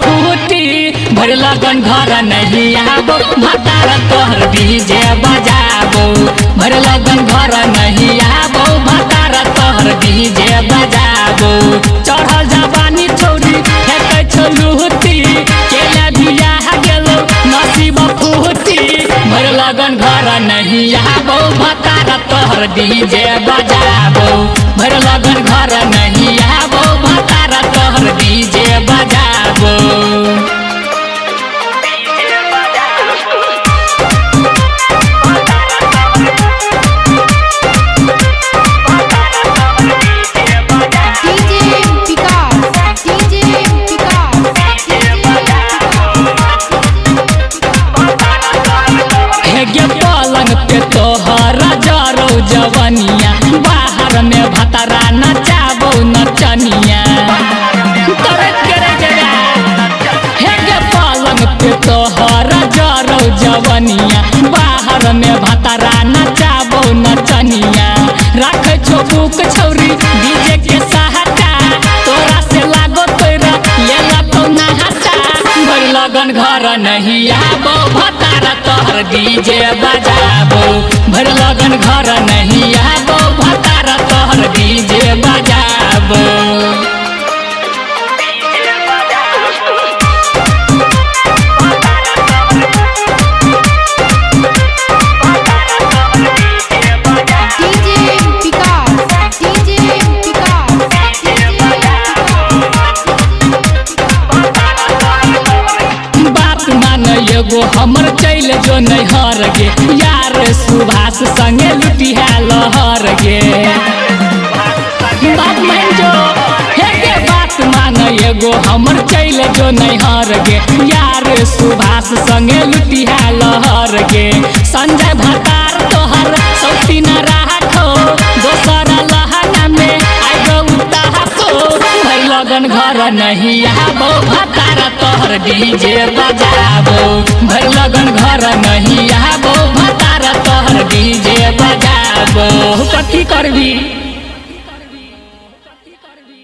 फूटी भर लगन घर नहीं आबो भतार तोहर डीजे बजाबो भर लगन घर नहीं आबो भतार तोहर डीजे बजाबो चढ़ल जवानी छोरी फेंकै छौ लूटी केला बियाह गेलो नसीब फूटी भर लगन घर नहीं आबो भतार तोहर डीजे बजाबो भर लगन घर नहीं आबो भतार तोहर डीजे बजाबो पलंग पे तोहर जरो जवनिया बाहर में भतरा नचाबो नचनिया पलंग पे तोहर जरो जवनिया बाहर में भतरा नचाबो नचनिया रख छो बुक छौरी डीजे के सहाटा तोरा से लागो तोरा लेला तो नहाता भर लगन घर नहीं आबो भतार तोहर डीजे बजाबो भर लगन घर नहीं आबो भतार तोहर डीजे बजाबो एगो हमर चल जो नैहर गे यार सुभाष संगे लुटिया लहर गे बात मान जो हे गे बात मान एगो हमर चल जो नैहर गे यार सुभाष संगे लुटिया लहर गे संजय भतार तोहर सौती न राखो दोसर लहना में आगो उताको भर लगन घर नहीं आबो भतार तोहर डीजे बजाबो भर लगन घर नहीं आबो भतार तोहर डीजे बजाबो कथी करबी।